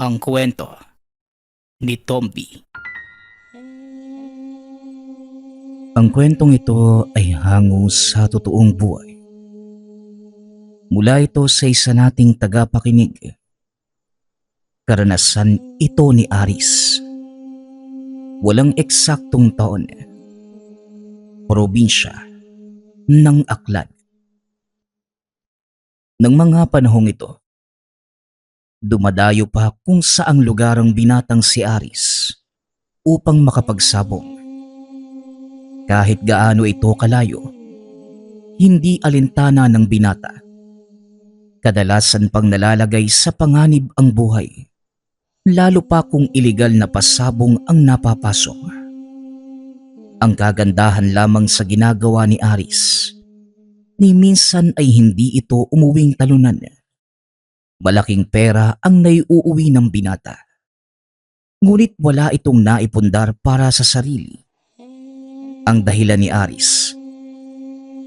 Ang kwento ni Tomby. Ang kwentong ito ay hango sa totoong buhay. Mula ito sa isa nating tagapakinig. Karanasan ito ni Aris. Walang eksaktong taon. Probinsya ng Aklan. Nang mga panahong ito, dumadayo pa kung saang lugar ang binatang si Aris upang makapagsabong. Kahit gaano ito kalayo, hindi alintana ng binata. Kadalasan pang nalalagay sa panganib ang buhay, lalo pa kung iligal na pasabong ang napapasok. Ang kagandahan lamang sa ginagawa ni Aris, ni minsan ay hindi ito umuwing talunan. Malaking pera ang naiuuwi ng binata. Ngunit wala itong naipundar para sa sarili. Ang dahilan ni Aris,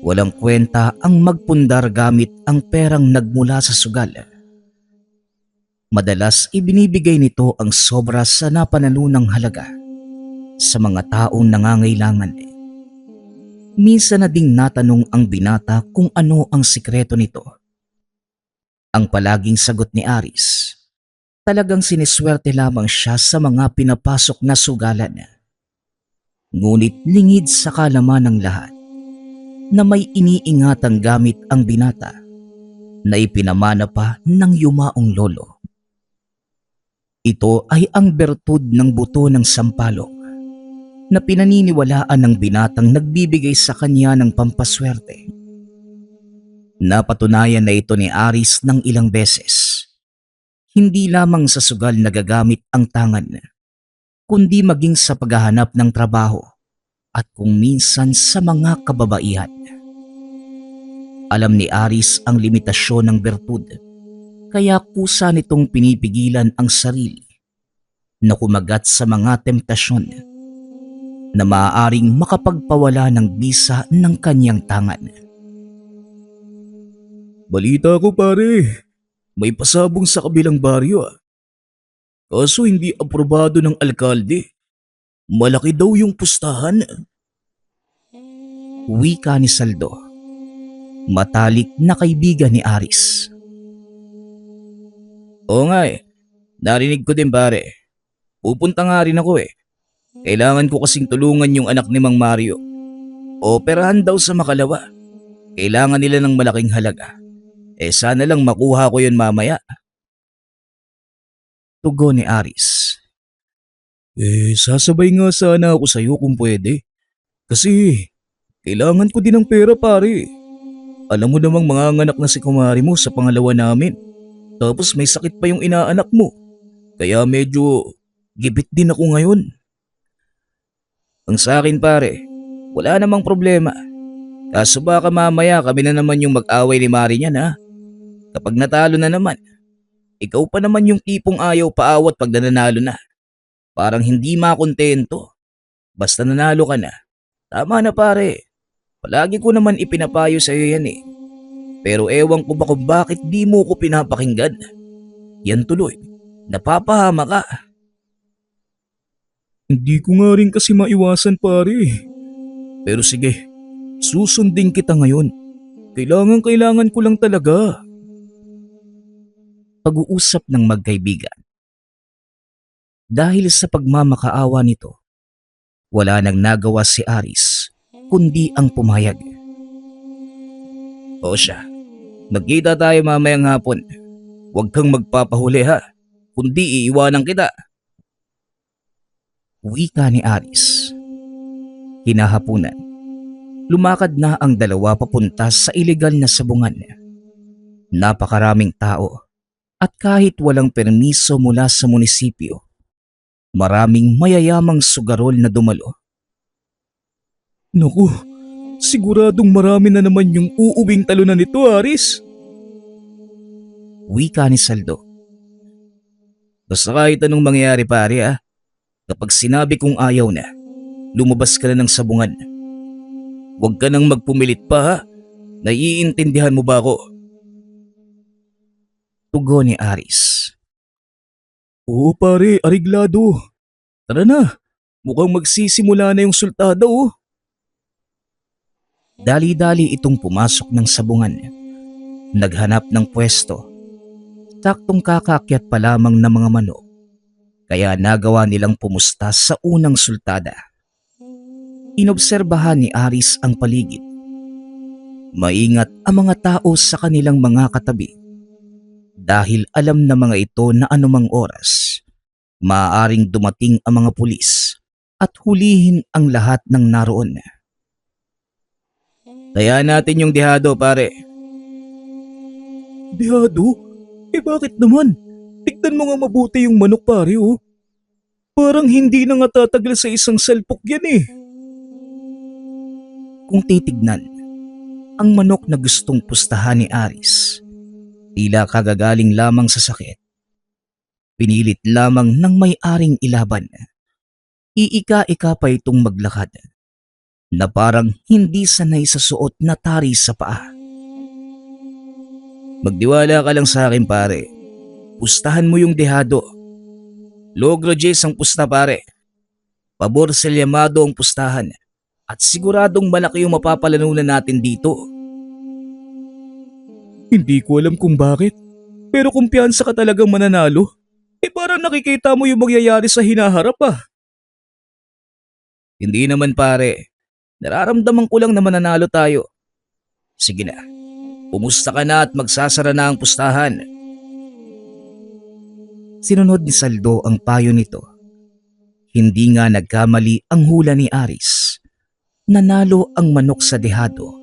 walang kwenta ang magpundar gamit ang perang nagmula sa sugal. Madalas ibinibigay nito ang sobra sa napanalunang halaga sa mga taong nangangailangan. Minsan na ding natanong ang binata kung ano ang sikreto nito. Ang palaging sagot ni Aris, talagang siniswerte lamang siya sa mga pinapasok na sugalan. Ngunit lingid sa kalaman ng lahat na may iniingatang gamit ang binata na ipinamana pa ng yumaong lolo. Ito ay ang bertud ng buto ng sampalok na pinaniniwalaan ng binatang nagbibigay sa kanya ng pampaswerte. Napatunayan na ito ni Aris ng ilang beses. Hindi lamang sa sugal nagagamit ang tangan, kundi maging sa paghahanap ng trabaho at kung minsan sa mga kababaihan. Alam ni Aris ang limitasyon ng bertud, kaya kusa nitong pinipigilan ang sarili na kumagat sa mga temptasyon na maaaring makapagpawala ng bisa ng kanyang tangan. Balita ko pare, may pasabong sa kabilang baryo. Kaso hindi aprobado ng alkalde. Malaki daw yung pustahan. Wika ni Saldo, matalik na kaibigan ni Aris. Oo nga narinig ko din pare. Pupunta nga rin ako. Kailangan ko kasing tulungan yung anak ni Mang Mario. Operahan daw sa Makalawa. Kailangan nila ng malaking halaga. Sana lang makuha ko yun mamaya. Tugon ni Aris. Sasabay nga sana ako sa'yo kung pwede. Kasi kailangan ko din ng pera pare. Alam mo namang manganganak na si kumari mo sa pangalawa namin. Tapos may sakit pa yung inaanak mo. Kaya medyo gibit din ako ngayon. Ang sa akin pare, wala namang problema. Kaso baka mamaya kami na naman yung mag-away ni Mari niyan ha. Kapag natalo na naman, ikaw pa naman yung tipong ayaw paawat pag nanalo na. Parang hindi makontento. Basta nanalo ka na. Tama na pare. Palagi ko naman ipinapayo sa iyo yan Pero ewan ko ba kung bakit di mo ko pinapakinggan. Yan tuloy, napapahama ka. Hindi ko nga rin kasi maiwasan pare. Pero sige, susundin kita ngayon. Kailangan ko lang talaga. Pag-uusap ng magkaibigan. Dahil sa pagmamakaawa nito, wala nang nagawa si Aris kundi ang pumayag. O siya, magkita tayo mamayang hapon. Huwag kang magpapahuli ha, kundi iiwanan kita. Wika ni Aris. Kinahapunan, lumakad na ang dalawa papunta sa ilegal na sabungan. Napakaraming tao at kahit walang permiso mula sa munisipyo, maraming mayayamang sugarol na dumalo. Naku, siguradong marami na naman yung uuwing talunan nito Aris. Wika ni Saldo. Basta kahit anong mangyayari pare kapag sinabi kong ayaw na, lumabas ka na ng sabungan. Huwag ka nang magpumilit pa ha, naiintindihan mo ba ako? Tugon ni Aris. Oo pare, ariglado. Tara na, mukhang magsisimula na yung sultada oh. Dali-dali itong pumasok ng sabungan. Naghanap ng pwesto. Saktong kakaakyat pa lamang ng mga manok. Kaya nagawa nilang pumusta sa unang sultada. Inobserbahan ni Aris ang paligid. Maingat ang mga tao sa kanilang mga katabi. Dahil alam na mga ito na anumang oras, maaaring dumating ang mga pulis at hulihin ang lahat ng naroon. Kaya natin yung dihado pare. Dihado? Bakit naman? Tignan mo nga mabuti yung manok pare oh. Parang hindi na nga tatagal sa isang salpok yan eh. Kung titignan, ang manok na gustong pustahan ni Aris, tila kagagaling lamang sa sakit. Pinilit lamang ng may-aring ilaban. Iika-ika pa itong maglakad, na parang hindi sanay sa suot na tari sa paa. Magdiwala ka lang sa akin pare. Pustahan mo yung dehado. Logro Jays ang pusta pare. Pabor sa Llamado ang pustahan. At siguradong malaki yung mapapalanunan natin dito. Hindi ko alam kung bakit. Pero kumpiyansa ka talagang mananalo. Parang nakikita mo yung mangyayari sa hinaharap ah. Hindi naman pare. Nararamdaman ko lang na mananalo tayo. Sige na. Pumusta ka na at magsasara na ang pustahan. Sinunod ni Saldo ang payo nito. Hindi nga nagkamali ang hula ni Aris. Nanalo ang manok sa dehado.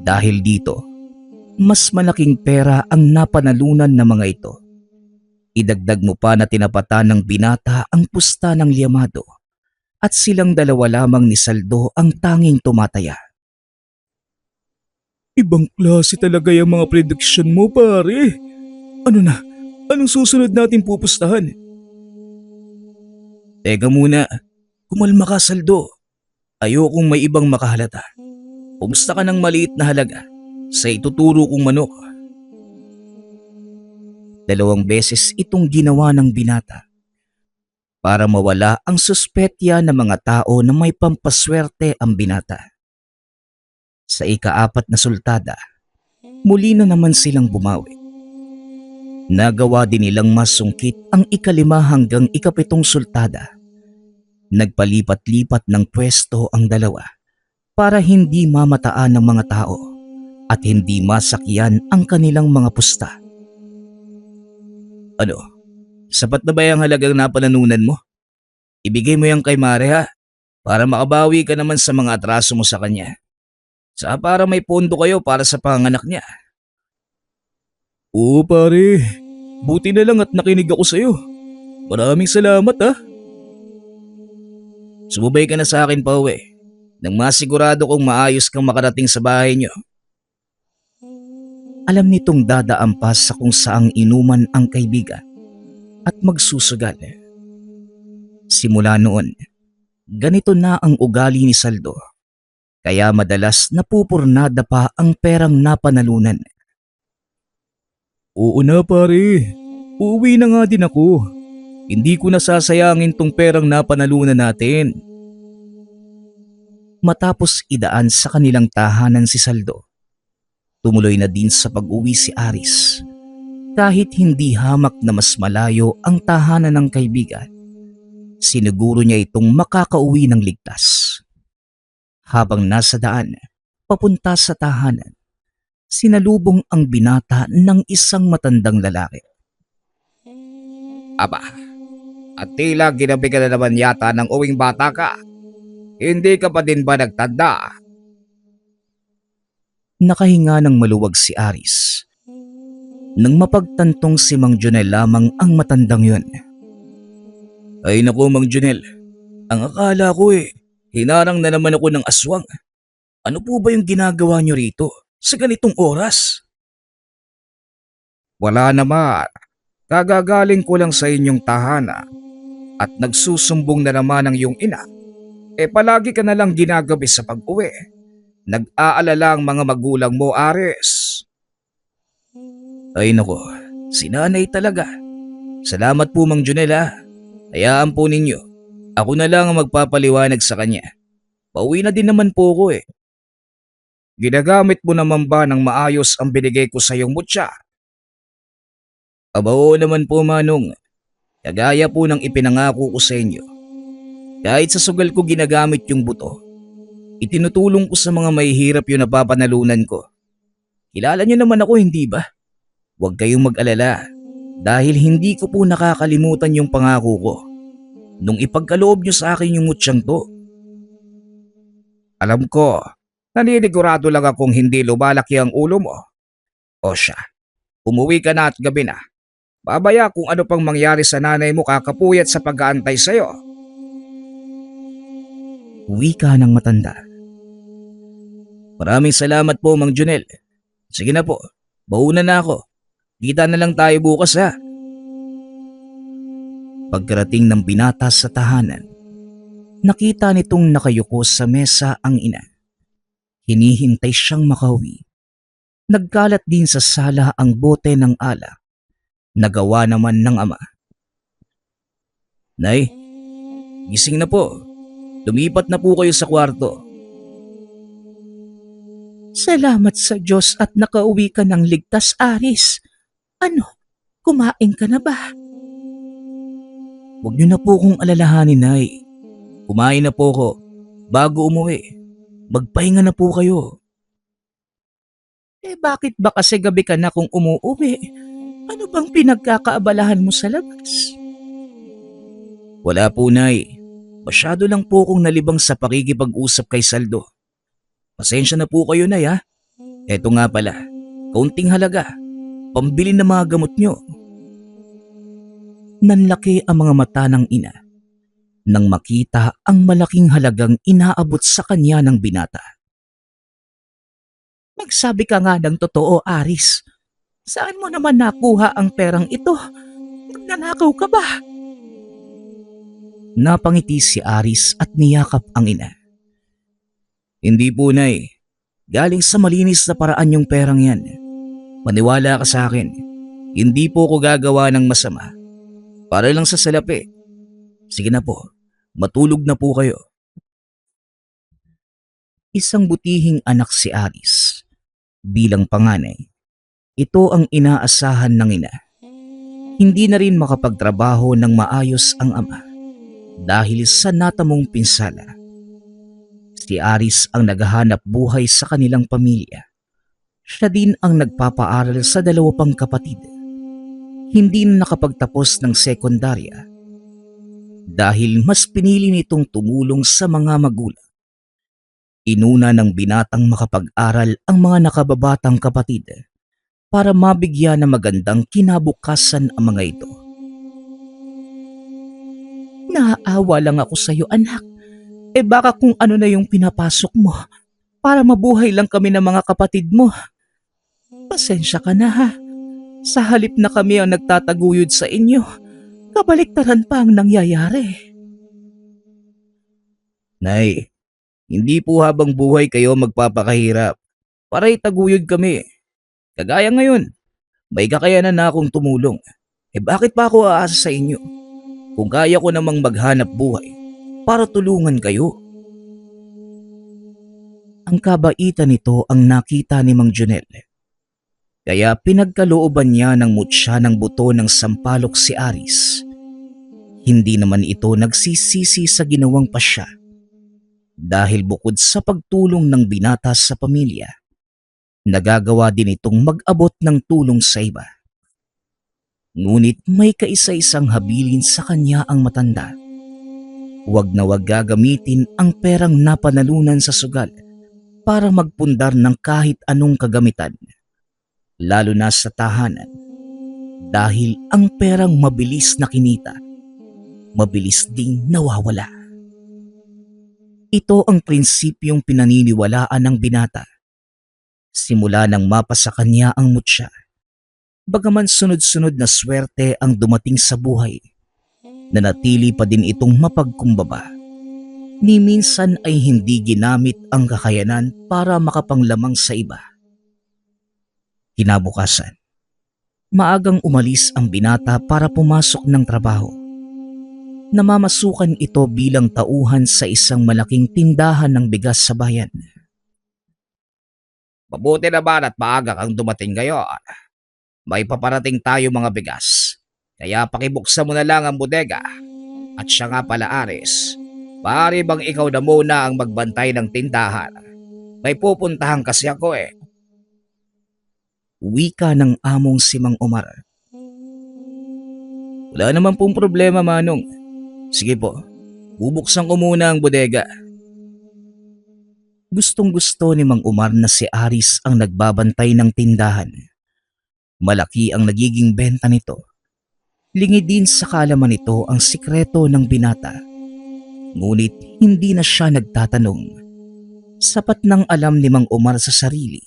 Dahil dito, mas malaking pera ang napanalunan ng mga ito. Idagdag mo pa na tinapatan ng binata ang pusta ng Llamado at silang dalawa lamang ni Saldo ang tanging tumataya. Ibang klase talaga yung mga prediction mo pare. Ano na? Anong susunod natin pupustahan? Teka muna. Kumalma ka Saldo. Ayokong may ibang makahalata. Pumusta ka ng maliit na halaga sa ituturo kong manok. 2 beses itong ginawa ng binata para mawala ang suspetya ng mga tao na may pampaswerte ang binata. Sa ika-4 na sultada, muli na naman silang bumawi. Nagawa din nilang masungkit ang ika-5 hanggang ika-7 sultada. Nagpalipat-lipat ng pwesto ang dalawa para hindi mamataan ng mga tao at hindi masakyan ang kanilang mga pusta. Ano? Sapat na ba yung halagang napananunan mo? Ibigay mo yan kay Mare ha, para makabawi ka naman sa mga atraso mo sa kanya. Sa para may pondo kayo para sa panganak niya. Oo pare, buti na lang at nakinig ako sa'yo. Maraming salamat ha. Sumubay ka na sa akin pa uwi, nang masigurado kong maayos kang makarating sa bahay niyo. Alam nitong dadaan pa sa kung saang inuman ang kaibigan at magsusugal. Simula noon, ganito na ang ugali ni Saldo. Kaya madalas napupurnada pa ang perang napanalunan. Oo na pare, uuwi na nga din ako. Hindi ko nasasayangin tong perang napanalunan natin. Matapos idaan sa kanilang tahanan si Saldo, tumuloy na din sa pag-uwi si Aris. Kahit hindi hamak na mas malayo ang tahanan ng kaibigan, siniguro niya itong makakauwi ng ligtas. Habang nasa daan, papunta sa tahanan, sinalubong ang binata ng isang matandang lalaki. Aba, at tila ginabi ka na naman yata ng uwing bata ka. Hindi ka pa din ba nagtanda? Nakahinga ng maluwag si Aris. Nang mapagtantong si Mang Junel lamang ang matandang yun. Ay naku Mang Junel, ang akala ko hinarang na naman ako ng aswang. Ano po ba yung ginagawa niyo rito sa ganitong oras? Wala naman. Kagagaling ko lang sa inyong tahana at nagsusumbong na naman ang iyong ina. Palagi ka na lang ginagabi sa pag-uwi. Nag-aalala ang mga magulang mo, Ares. Ay nako, si nanay talaga. Salamat po Mang Junel ha. Hayaan po ninyo. Ako na lang ang magpapaliwanag sa kanya. Pauwi na din naman po ko eh. Ginagamit mo naman ba ng maayos ang binigay ko sa iyong mutya? Aba oo naman po Manong. Kagaya po ng ipinangako ko sa inyo. Kahit sa sugal ko ginagamit yung buto, itinutulong ko sa mga mahihirap yung napapanalunan ko. Kilala niyo naman ako hindi ba? Huwag kayong mag-alala dahil hindi ko po nakakalimutan yung pangako ko nung ipagkaloob niyo sa akin yung mutsyang to. Alam ko, naninigurado lang akong hindi lumalaki ang ulo mo. O siya, umuwi ka na at gabi na. Babaya kung ano pang mangyari sa nanay mo kakapuyat sa pag-aantay sa'yo. Wika ng matanda. Maraming salamat po Mang Junel. Sige na po, bauna na ako. Kita na lang tayo bukas ha. Pagkarating ng binata sa tahanan, nakita nitong nakayuko sa mesa ang ina. Hinihintay siyang makauwi. Nagkalat din sa sala ang bote ng alak. Nagawa naman ng ama. Nay, gising na po. Lumipat na po kayo sa kwarto. Salamat sa Diyos at nakauwi ka ng ligtas, Aris. Ano, kumain ka na ba? Huwag niyo na po kong alalahanin, Nay. Kumain na po ko bago umuwi. Magpahinga na po kayo. Eh bakit ba kasi gabi ka na kung umuuwi? Ano bang pinagkakaabalahan mo sa labas? Wala po, Nay. Masyado lang po kong nalibang sa pakikipag-usap kay Saldo. Pasensya na po kayo, Nay ha. Eto nga pala, kaunting halaga. Pambili ng mga gamot nyo. Nanlaki ang mga mata ng ina nang makita ang malaking halagang inaabot sa kanya ng binata. Magsabi ka nga ng totoo, Aris. Saan mo naman nakuha ang perang ito? Nagnanakaw ka ba? Napangiti si Aris at niyakap ang ina. Hindi po, Nay. Galing sa malinis na paraan yung perang yan. Maniwala ka sa akin. Hindi po ko gagawa ng masama. Para lang sa salapi. Sige na po, matulog na po kayo. Isang butihing anak si Aris. Bilang panganay, ito ang inaasahan ng ina. Hindi na rin makapagtrabaho ng maayos ang ama dahil sa natamong pinsala. Si Aris ang naghahanap buhay sa kanilang pamilya. Siya din ang nagpapaaral sa dalawa pang kapatid. Hindi na nakapagtapos ng sekundarya dahil mas pinili nitong tumulong sa mga magulang. Inuna ng binatang makapag-aral ang mga nakababatang kapatid para mabigyan ng magandang kinabukasan ang mga ito. Naaawa lang ako sa iyo, anak. Eh baka kung ano na yung pinapasok mo para mabuhay lang kami ng mga kapatid mo. Pasensya ka na ha. Sa halip na kami ang nagtataguyod sa inyo, kabaliktaran pa ang nangyayari. Nay, hindi po habang buhay kayo magpapakahirap para itaguyod kami. Kagaya ngayon, may kakayanan na akong tumulong. Eh bakit pa ako aasa sa inyo? Kung kaya ko namang maghanap buhay para tulungan kayo. Ang kabaitan nito ang nakita ni Mang Junel. Kaya pinagkalooban niya ng mutya ng buto ng sampalok si Aris. Hindi naman ito nagsisisi sa ginawang pasya. Dahil bukod sa pagtulong ng binata sa pamilya, nagagawa din itong mag-abot ng tulong sa iba. Ngunit may kaisa-isang habilin sa kanya ang matanda. Huwag na huwag gagamitin ang perang napanalunan sa sugal para magpundar ng kahit anong kagamitan, lalo na sa tahanan, dahil ang perang mabilis na kinita, mabilis ding nawawala. Ito ang prinsipyong pinaniniwalaan ng binata. Simula nang mapa sa kanya ang mutya, bagaman sunod-sunod na swerte ang dumating sa buhay, nanatili pa din itong mapagkumbaba. Ni minsan ay hindi ginamit ang kakayanan para makapanglamang sa iba. Kinabukasan, Maagang umalis ang binata para pumasok ng trabaho. Namamasukan ito bilang tauhan sa isang malaking tindahan ng bigas sa bayan. Mabuti naman at maaga kang dumating ngayon. May paparating tayo mga bigas. Kaya pakibuksan mo na lang ang bodega. At siya nga pala Aris. Maaari bang ikaw na muna ang magbantay ng tindahan? May pupuntahan kasi ako eh. Wika ng among si Mang Omar. Wala naman pong problema, Manong. Sige po, bubuksan ko muna ang bodega. Gustong-gusto ni Mang Omar na si Aris ang nagbabantay ng tindahan. Malaki ang nagiging benta nito. Lingi din sa kaalaman nito ang sikreto ng binata. Ngunit hindi na siya nagtatanong. Sapat nang alam ni Mang Omar sa sarili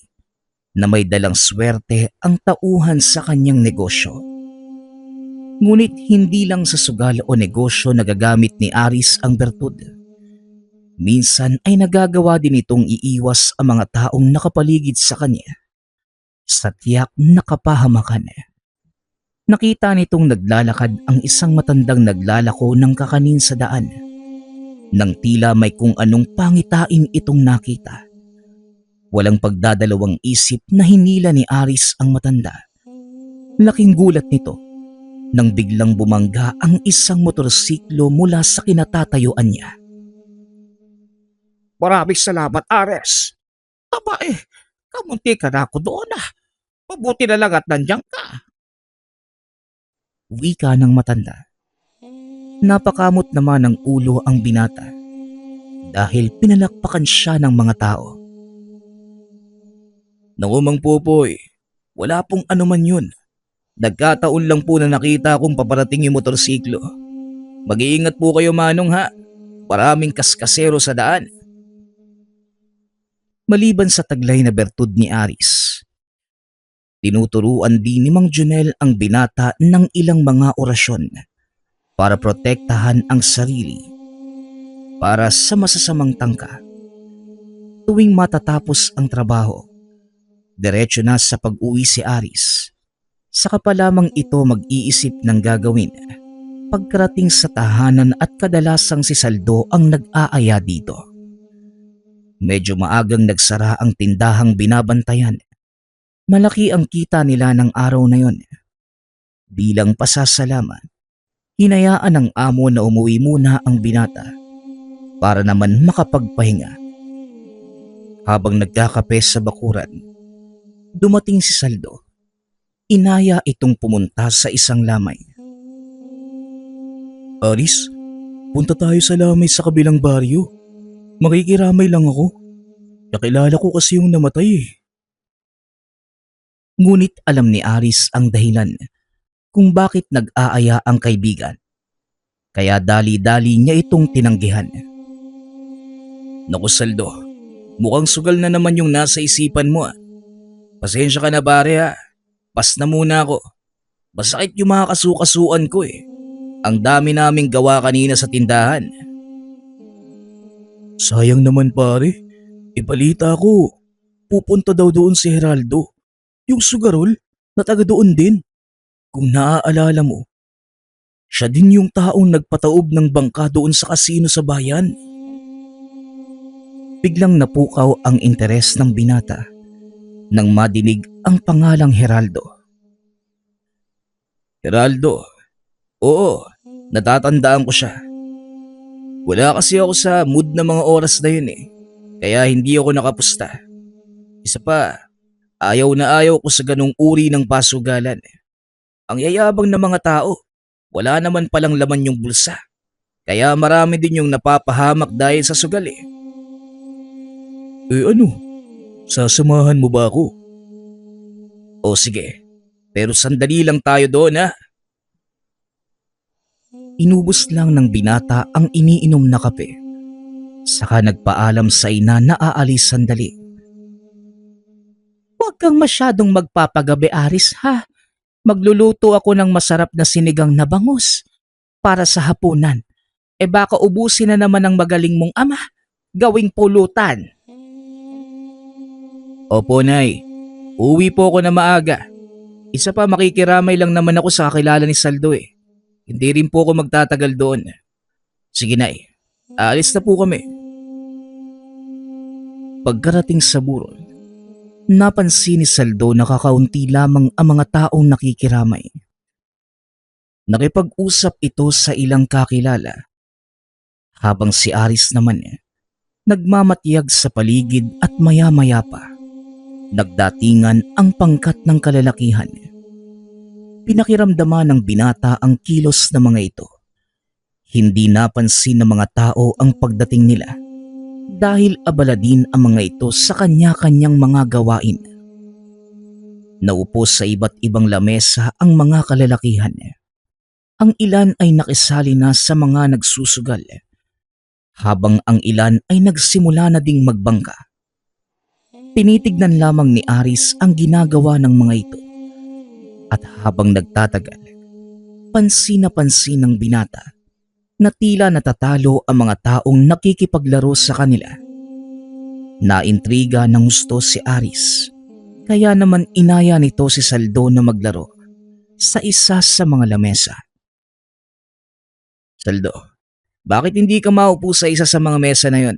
na may dalang swerte ang tauhan sa kanyang negosyo. Ngunit hindi lang sa sugal o negosyo nagagamit ni Aris ang bertud. Minsan ay nagagawa din itong iiwas ang mga taong nakapaligid sa kanya sa tiyak na kapahamakan. Nakita nitong naglalakad ang isang matandang naglalako ng kakanin sa daan. Nang tila may kung anong pangitain itong nakita. Walang pagdadalawang isip na hinila ni Aris ang matanda. Laking gulat nito nang biglang bumangga ang isang motorsiklo mula sa kinatatayuan niya. Maraming salamat, Aris. Aba kamunti ka na ako doon ah. Mabuti na lang at nandiyan ka. Wika ng matanda. Napakamot naman ng ulo ang binata dahil pinalakpakan siya ng mga tao. Naku Mang Popoy, wala pong anuman yun. Nagkataon lang po na nakita kong paparating yung motorsiklo. Mag-iingat po kayo Manong ha. Maraming kaskasero sa daan. Maliban sa taglay na bertud ni Aris, tinuturuan din ni Mang Junel ang binata ng ilang mga orasyon para protektahan ang sarili para sa masasamang tangka. Tuwing matatapos ang trabaho, diretso na sa pag-uwi si Aris. Saka pa lamang ito mag-iisip ng gagawin pagkarating sa tahanan at kadalasang si Saldo ang nag-aaya dito. Medyo maagang nagsara ang tindahang binabantayan. Malaki ang kita nila ng araw na yon. Bilang pasasalamat, hinayaan ng amo na umuwi muna ang binata para naman makapagpahinga. Habang nagkakape sa bakuran, dumating si Saldo. Inaya itong pumunta sa isang lamay. Aris, punta tayo sa lamay sa kabilang baryo. Makikiramay lang ako. Nakilala ko kasi yung namatay eh. Ngunit alam ni Aris ang dahilan kung bakit nag-aaya ang kaibigan. Kaya dali-dali niya itong tinanggihan. Naku Saldo, mukhang sugal na naman yung nasa isipan mo ah. Pasensya ka na pare ha. Pas na muna ako. Masakit yung mga kasukasuan ko eh. Ang dami naming gawa kanina sa tindahan. Sayang naman pare. Ibalita ko. Pupunta daw doon si Geraldo. Yung sugarol na taga doon din. Kung naaalala mo, siya din yung taong nagpataob ng bangka doon sa kasino sa bayan. Biglang napukaw ang interes ng binata nang madinig ang pangalang Geraldo. Geraldo? Oo, natatandaan ko siya. Wala kasi ako sa mood na mga oras na yun eh. Kaya hindi ako nakapusta. Isa pa, ayaw na ayaw ko sa ganong uri ng pasugalan. Ang yayabang ng mga tao, wala naman palang laman yung bulsa. Kaya marami din yung napapahamak dahil sa sugal eh. Ano? Sasamahan mo ba ako? O sige, pero sandali lang tayo doon ha. Inubos lang ng binata ang iniinom na kape. Saka nagpaalam sa ina na aalis sandali. Huwag kang masyadong magpapagabi Aris ha. Magluluto ako ng masarap na sinigang na bangus para sa hapunan. Baka ubusin na naman ng magaling mong ama. Gawing pulutan. Opo, Nay. Uwi po ako na maaga. Isa pa, makikiramay lang naman ako sa kakilala ni Saldo eh. Hindi rin po ako magtatagal doon. Sige na eh. Aalis na po kami. Pagkarating sa burol, napansin ni Saldo na kakaunti lamang ang mga taong nakikiramay. Nakipag-usap ito sa ilang kakilala, habang si Aris naman nagmamatiyag sa paligid at maya-maya pa, nagdatingan ang pangkat ng kalalakihan. Pinakiramdaman ng binata ang kilos ng mga ito. Hindi napansin ng mga tao ang pagdating nila dahil abala din ang mga ito sa kanya-kanyang mga gawain. Naupo sa iba't ibang lamesa ang mga kalalakihan. Ang ilan ay nakisali na sa mga nagsusugal, habang ang ilan ay nagsimula na ding magbangka. Tinitignan lamang ni Aris ang ginagawa ng mga ito. At habang nagtatagal, pansin na pansin ng binata na tila natatalo ang mga taong nakikipaglaro sa kanila. Naintriga ng gusto si Aris, kaya naman inaya nito si Saldo na maglaro sa isa sa mga lamesa. Saldo, bakit hindi ka maupo sa isa sa mga mesa na yon?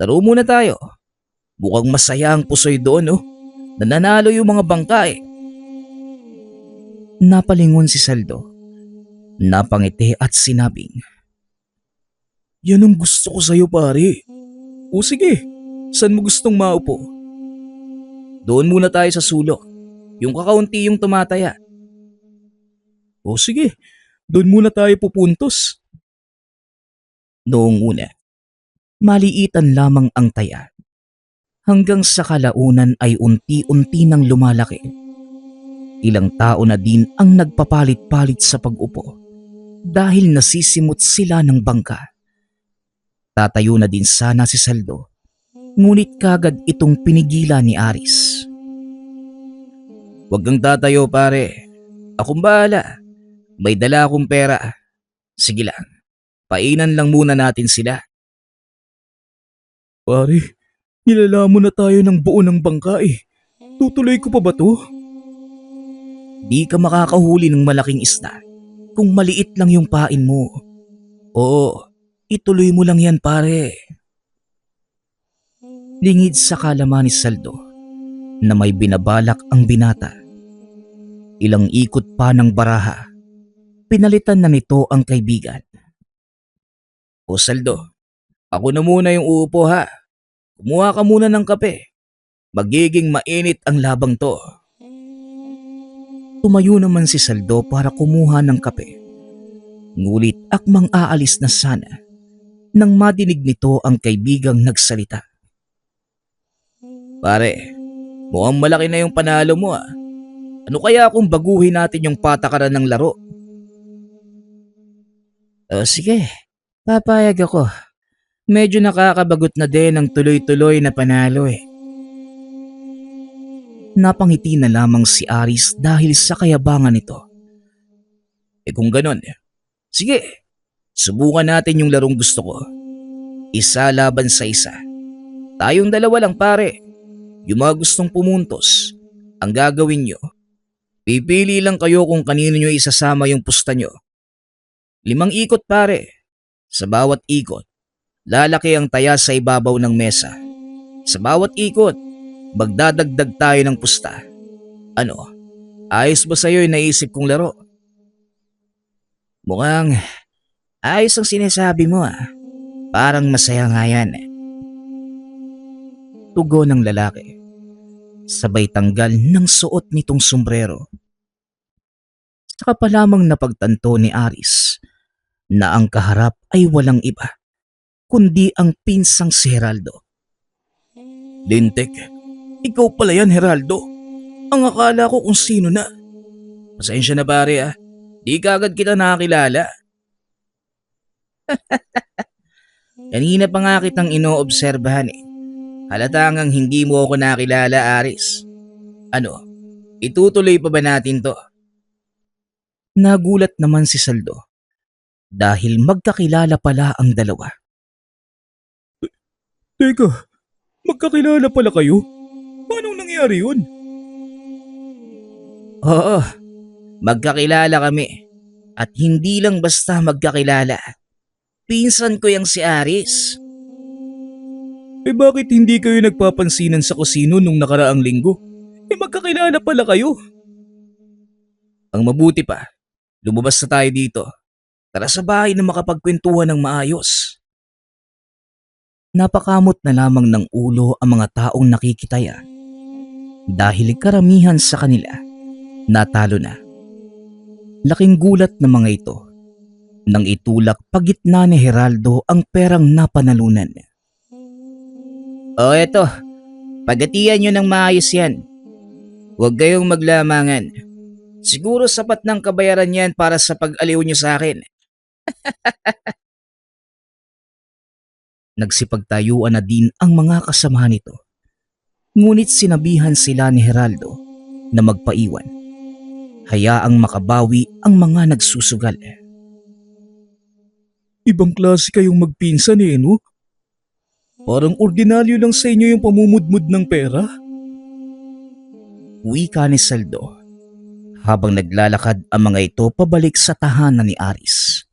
Laro muna tayo. Mukhang masaya ang pusoy doon oh. Nananalo yung mga bangka eh. Napalingon si Saldo. Napangiti at sinabing, Yan ang gusto ko sa'yo pare. O sige, saan mo gustong maupo? Doon muna tayo sa sulok. Yung kakaunti yung tumataya. O sige, doon muna tayo pupuntos. noong una, maliitan lamang ang taya. Hanggang sa kalaunan ay unti-unti nang lumalaki. Ilang tao na din ang nagpapalit-palit sa pag-upo dahil nasisimot sila ng bangka. Tatayo na din sana si Saldo, ngunit kagad itong pinigilan ni Aris. Huwag kang tatayo pare. Akong bahala. May dala akong pera. Sige lang, painan lang muna natin sila. Pare, nilalamon na tayo ng buo ng bangka eh. Tutuloy ko pa ba to? Di ka makakahuli ng malaking isda kung maliit lang yung pain mo. Oo, ituloy mo lang yan pare. Lingid sa kalaman ni Saldo na may binabalak ang binata. Ilang ikot pa ng baraha, pinalitan na nito ang kaibigan. O Saldo, ako na muna yung uupo ha. Kumuha ka muna ng kape. Magiging mainit ang labang to. Tumayo naman si Saldo para kumuha ng kape. Ngulit akmang aalis na sana nang madinig nito ang kaibigang nagsalita. Pare, mukhang malaki na yung panalo mo ah. Ano kaya kung baguhin natin yung patakaran ng laro? Sige, papayag ako. Medyo nakakabagot na din ang tuloy-tuloy na panalo eh. Napangiti na lamang si Aris dahil sa kayabangan nito. Kung ganon, sige, subukan natin yung larong gusto ko. Isa laban sa isa. Tayong dalawa lang pare. Yung mga gustong pumuntos, ang gagawin nyo, pipili lang kayo kung kanino nyo isasama yung pusta nyo. 5 ikot pare. Sa bawat ikot, lalaki ang taya sa ibabaw ng mesa. Sa bawat ikot, magdadagdag tayo ng pusta. Ano, ayos ba sa'yo yung naisip kong laro? Mukhang ayos ang sinasabi mo ah. Parang masaya nga yan. Tugon ng lalaki. Sabay tanggal ng suot nitong sombrero. Saka pa lamang napagtanto ni Aris na ang kaharap ay walang iba kundi ang pinsang si Geraldo. Lintek, ikaw pala yan Geraldo. Ang akala ko kung sino na. Pasensya na pare ah. Di kagad kita nakakilala. Kanina pa nga kitang inoobserbahan eh. Halata ngang hindi mo ako nakilala, Aris. Ano, itutuloy pa ba natin to? Nagulat naman si Saldo dahil magkakilala pala ang dalawa. Teka, magkakilala pala kayo? Paano nangyari yun? Oo, magkakilala kami. At hindi lang basta magkakilala. Pinsan ko yang si Aris. Eh bakit hindi kayo nagpapansinan sa kusino nung nakaraang linggo? Eh magkakilala pala kayo. Ang mabuti pa, lumabas na tayo dito. Tara sa bahay na makapagkwentuhan ng maayos. Napakamot na lamang ng ulo ang mga taong nakikitaya dahil karamihan sa kanila natalo na. Laking gulat ng mga ito nang itulak pagitna ni Geraldo ang perang napanalunan. O eto, pagatian nyo ng maayos yan. Huwag kayong maglamangan. Siguro sapat ng kabayaran yan para sa pag-aliw nyo sa akin. Nagsipagtayuan na din ang mga kasamahan nito. Ngunit sinabihan sila ni Geraldo na magpaiwan. Hayaang makabawi ang mga nagsusugal. Ibang klase kayong magpinsan eh, no? Parang ordinaryo lang sa inyo yung pamumudmud ng pera. Wika ni Saldo habang naglalakad ang mga ito pabalik sa tahanan ni Aris.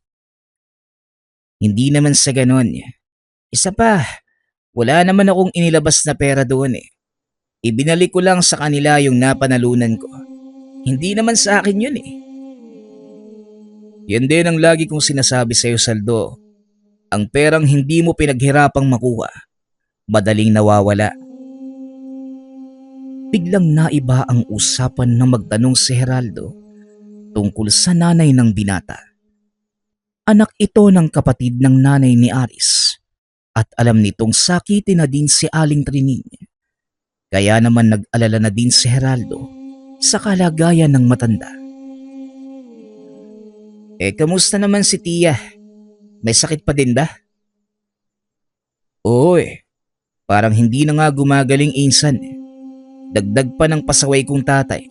Hindi naman sa ganon. Isa pa, wala naman akong inilabas na pera doon eh. Ibinalik ko lang sa kanila yung napanalunan ko. Hindi naman sa akin yun eh. Yan din ang lagi kong sinasabi sa iyo, Saldo. Ang perang hindi mo pinaghirapang makuha, madaling nawawala. Biglang naiba ang usapan na magtanong si Geraldo tungkol sa nanay ng binata. Anak ito ng kapatid ng nanay ni Aris at alam nitong sakitin na din si Aling Trining. Kaya naman nag-alala na din si Geraldo sa kalagayan ng matanda. Kamusta naman si Tia? May sakit pa din ba? Oo parang hindi na nga gumagaling insan. Dagdag pa ng pasaway kong tatay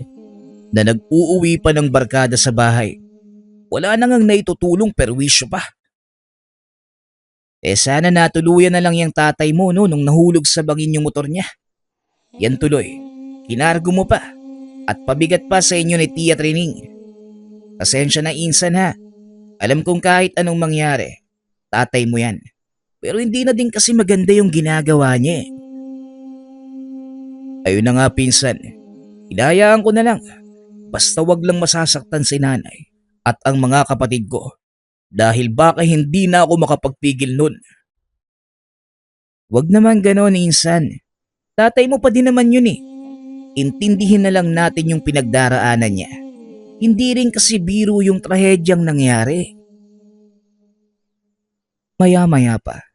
na nag-uuwi pa ng barkada sa bahay. Wala na ngang naitutulong perwisyo pa. Sana natuluyan na lang yung tatay mo no, nung nahulog sa bangin yung motor niya. Yan tuloy, kinargo mo pa at pabigat pa sa inyo ni Tia Trining. Pasensya na insan ha. Alam kong kahit anong mangyari, tatay mo yan. Pero hindi na din kasi maganda yung ginagawa niya eh. Ayun na nga pinsan, hinahayaan ko na lang. Basta wag lang masasaktan si nanay at ang mga kapatid ko dahil baka hindi na ako makapagpigil nun. Wag naman ganon insan. Tatay mo pa din naman yun eh. Intindihin na lang natin yung pinagdaraanan niya. Hindi rin kasi biro yung trahedyang nangyari. Maya-maya pa,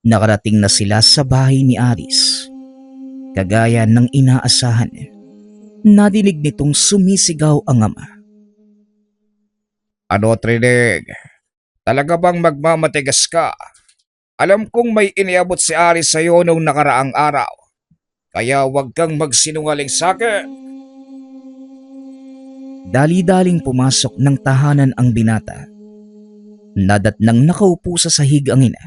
nakarating na sila sa bahay ni Aris. Kagaya ng inaasahan, nadinig nitong sumisigaw ang ama. Ano, Trinig? Talaga bang magmamatigas ka? Alam kong may iniabot si Aris sa'yo nung nakaraang araw. Kaya huwag kang magsinungaling sa'kin. Dali-daling pumasok ng tahanan ang binata. Nadatnang nakaupo sa sahig ang ina,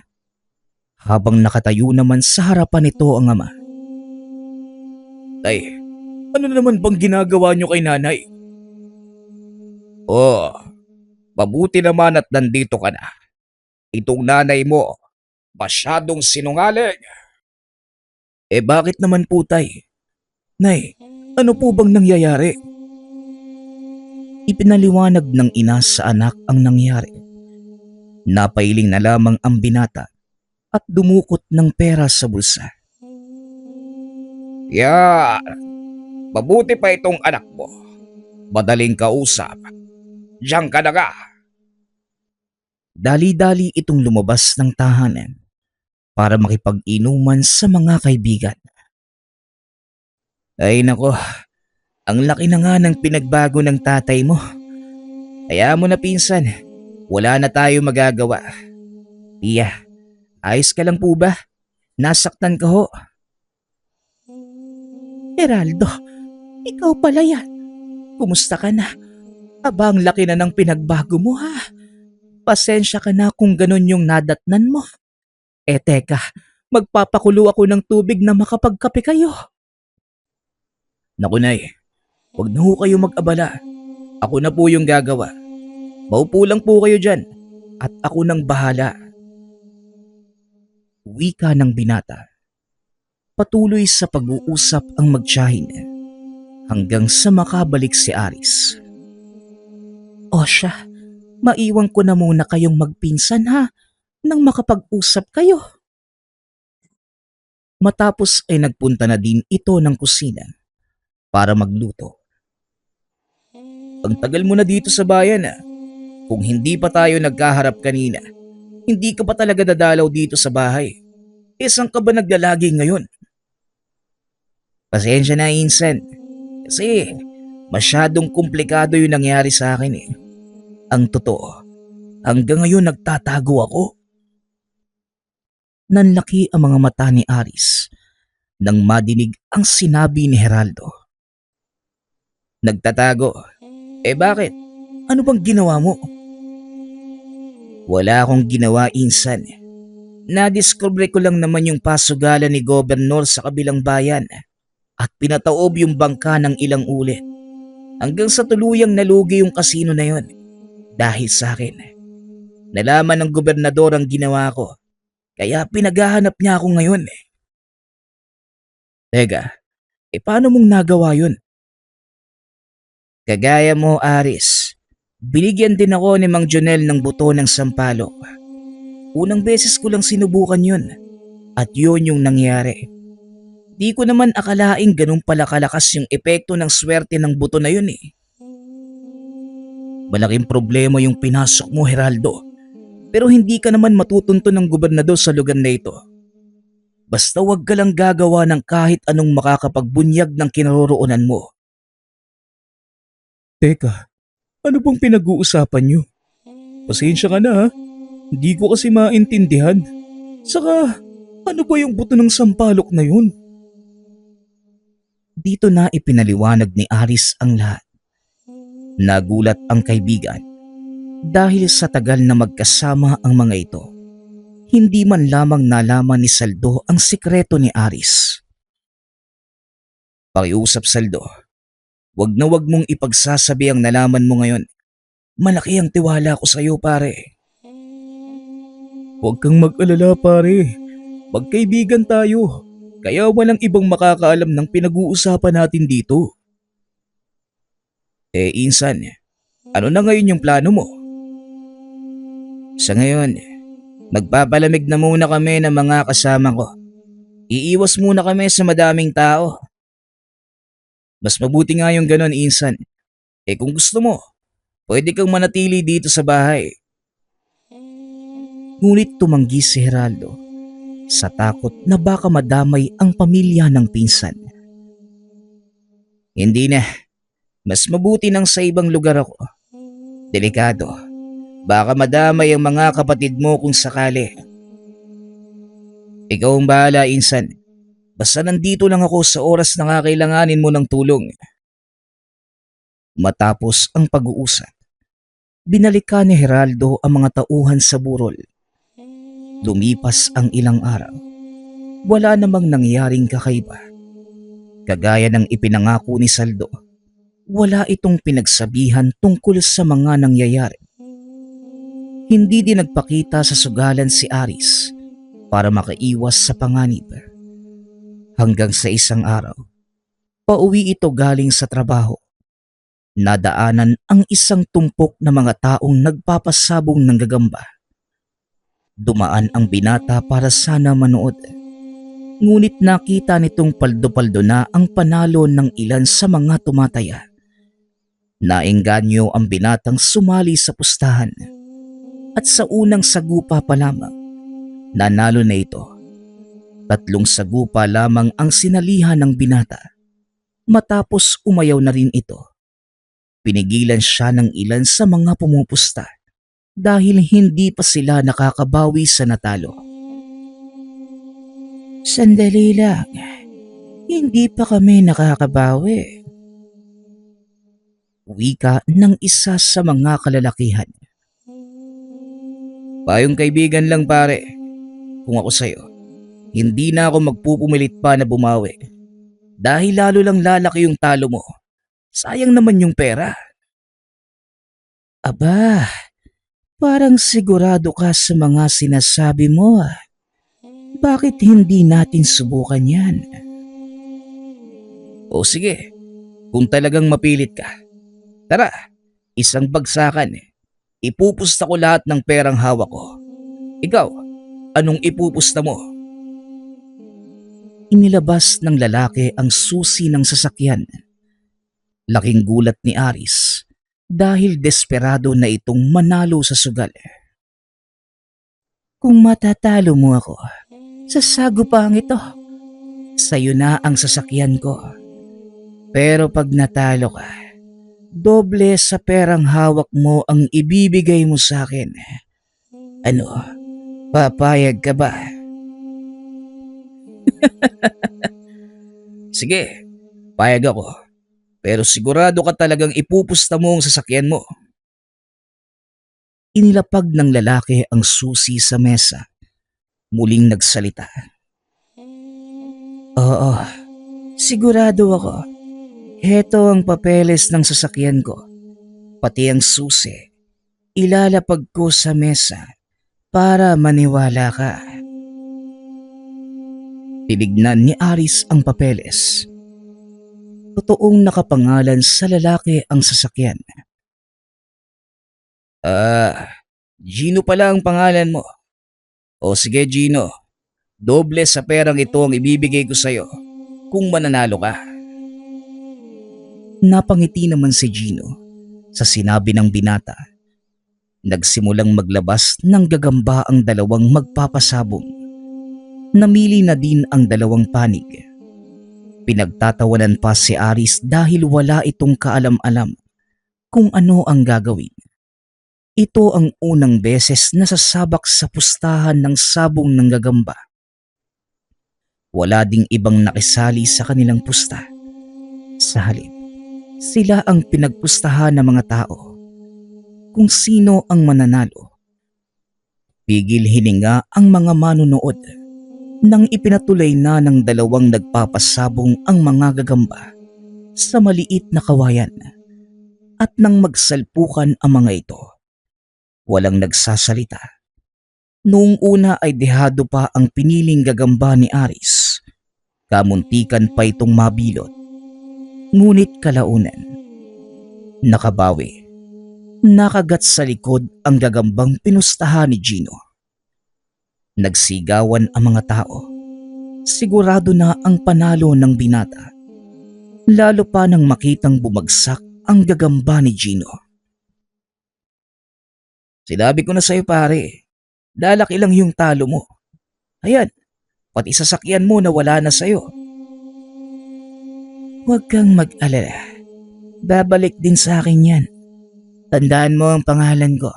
habang nakatayo naman sa harapan nito ang ama. Tay, ano naman bang ginagawa nyo kay nanay? Oh, mabuti naman at nandito ka na. Itong nanay mo, masyadong sinungaling. Bakit naman po tay? Nay, ano po bang nangyayari? Ipinaliwanag ng ina sa anak ang nangyari. Napailing na lamang ang binata at dumukot ng pera sa bulsa. Yan, mabuti pa itong anak mo. Madaling kausap. Diyan ka na nga. Dali-dali itong lumabas ng tahanan para makipag-inuman sa mga kaibigan. Ay nako, ang laki na nga ng pinagbago ng tatay mo. Kaya mo na pinsan, wala na tayo magagawa. Tia, ayos ka lang po ba? Nasaktan ka ho. Geraldo, ikaw pala yan. Kumusta ka na? Aba, ang laki na ng pinagbago mo ha. Pasensya ka na kung ganun yung nadatnan mo. Teka, magpapakulo ako ng tubig na makapagkape kayo. Naku nay, Huwag na ho kayo mag-abala. Ako na po yung gagawa. Maupo lang po kayo dyan at ako nang bahala. Wika ng binata. Patuloy sa pag-uusap ang magtiyahin hanggang sa makabalik si Aris. O siya, maiwan ko na muna kayong magpinsan ha, nang makapag-usap kayo. Matapos ay nagpunta na din ito ng kusina para magluto. Ang tagal mo na dito sa bayan ah. Kung hindi pa tayo nagkaharap kanina, hindi ka pa talaga dadalaw dito sa bahay. Saan ka ba naglalagi ngayon? Pasensya na, Insan. Kasi masyadong komplikado yung nangyari sa akin eh. Ang totoo, hanggang ngayon nagtatago ako. Nanlaki ang mga mata ni Aris nang madinig ang sinabi ni Geraldo. Nagtatago? Bakit? Ano bang ginawa mo? Wala akong ginawa, Insan. Nadiskubre ko lang naman yung pasugalan ni Gobernador sa kabilang bayan at pinataob yung bangka ng ilang ulit hanggang sa tuluyang nalugi yung kasino na yon dahil sa akin. Nalaman ng gobernador ang ginawa ko kaya pinaghahanap niya ako ngayon. Teka, paano mong nagawa yun? Kagaya mo, Aris, binigyan din ako ni Mang Jonel ng buto ng sampalok. Unang beses ko lang sinubukan yun at yun yung nangyari. Di ko naman akalaing ganun pala kalakas yung epekto ng swerte ng buto na yun eh. Malaking problema yung pinasok mo, Geraldo. Pero hindi ka naman matutunto ng gobernador sa lugar na ito. Basta wag ka lang gagawa ng kahit anong makakapagbunyag ng kinaroroonan mo. Teka, ano bang pinag-uusapan niyo? Pasensya ka na ha. Hindi ko kasi maintindihan. Saka, ano ba yung buto ng sampalok na yun? Dito na ipinaliwanag ni Aris ang lahat. Nagulat ang kaibigan dahil sa tagal na magkasama ang mga ito. Hindi man lamang nalaman ni Saldo ang sikreto ni Aris. Pakiusap, Saldo. Wag na wag mong ipagsasabi ang nalaman mo ngayon. Malaki ang tiwala ko sa iyo, pare. Huwag kang mag-alala, pare. Magkaibigan tayo. Kaya walang ibang makakaalam ng pinag-uusapan natin dito. Insan, ano na ngayon yung plano mo? Sa ngayon, magpapalamig na muna kami ng mga kasama ko. Iiwas muna kami sa madaming tao. Mas mabuti nga yung ganon, Insan. Kung gusto mo, pwede kang manatili dito sa bahay. Ngunit tumanggi si Geraldo sa takot na baka madamay ang pamilya ng pinsan. Hindi na. Mas mabuti nang sa ibang lugar ako. Delikado. Baka madamay ang mga kapatid mo kung sakali. Ikaw ang bahala, Insan. Basta nandito lang ako sa oras na kakailanganin mo ng tulong. Matapos ang pag-uusap, binalikan ni Geraldo ang mga tauhan sa burol. Lumipas ang ilang araw. Wala namang nangyaring kakaiba. Kagaya ng ipinangako ni Saldo, wala itong pinagsabihan tungkol sa mga nangyayari. Hindi din nagpakita sa sugalan si Aris para makaiwas sa panganib. Hanggang sa isang araw, pauwi ito galing sa trabaho. Nadaanan ang isang tumpok na mga taong nagpapasabong ng gagamba. Dumaan ang binata para sana manood. Ngunit nakita nitong paldo-paldo na ang panalo ng ilan sa mga tumataya. Naengganyo ang binatang sumali sa pustahan. At sa unang sagupa pa lamang, nanalo na ito. 3 sagupa lamang ang sinalihan ng binata. Matapos umayaw na rin ito, pinigilan siya ng ilan sa mga pumupusta dahil hindi pa sila nakakabawi sa natalo. Sandali lang, hindi pa kami nakakabawi. Wika ng isa sa mga kalalakihan. Payong kaibigan lang, pare. Kung ako sa'yo, hindi na ako magpupumilit pa na bumawi. Dahil lalo lang lalaki yung talo mo. Sayang naman yung pera. Aba, parang sigurado ka sa mga sinasabi mo. Bakit hindi natin subukan yan? O sige, kung talagang mapilit ka. Tara, isang bagsakan. Ipupusta ko lahat ng perang hawak ko. Ikaw, anong ipupusta mo? Inilabas ng lalaki ang susi ng sasakyan. Laking gulat ni Aris dahil desperado na itong manalo sa sugal. Kung matatalo mo ako, sa sagupang ito, sa'yo na ang sasakyan ko. Pero pag natalo ka, doble sa perang hawak mo ang ibibigay mo sa akin. Ano, papayag ka ba? Sige, payag ako. Pero sigurado ka talagang ipupusta mo ang sasakyan mo. Inilapag ng lalaki ang susi sa mesa. Muling nagsalita. Oo, sigurado ako. Heto ang papeles ng sasakyan ko. Pati ang susi. Ilalapag ko sa mesa para maniwala ka. Tinignan ni Aris ang papeles. Totoong nakapangalan sa lalaki ang sasakyan. Gino pala ang pangalan mo. O sige Gino, doble sa perang ito ang ibibigay ko sa'yo kung mananalo ka. Napangiti naman si Gino sa sinabi ng binata. Nagsimulang maglabas ng gagamba ang dalawang magpapasabong. Namili na din ang dalawang panig. Pinagtatawanan pa si Aris dahil wala itong kaalam-alam kung ano ang gagawin. Ito ang unang beses na sasabak sa pustahan ng sabong ng gagamba. Wala ding ibang nakisali sa kanilang pusta. Sa halip, sila ang pinagpustahan ng mga tao. Kung sino ang mananalo. Pigil hininga ang mga manunood nang ipinatuloy na ng dalawang nagpapasabong ang mga gagamba sa maliit na kawayan at nang magsalpukan ang mga ito. Walang nagsasalita. Noong una ay dehado pa ang piniling gagamba ni Aris. Kamuntikan pa itong mabilot. Ngunit kalaunan, nakabawi. Nakagat sa likod ang gagambang pinustahan ni Gino. Nagsigawan ang mga tao. Sigurado na ang panalo ng binata. Lalo pa nang makitang bumagsak ang gagamba ni Gino. Sinabi ko na sa'yo pare, lalaki lang yung talo mo. Ayan, pati sasakyan mo na wala na sa'yo. Huwag kang mag-alala. Babalik din sa akin yan. Tandaan mo ang pangalan ko.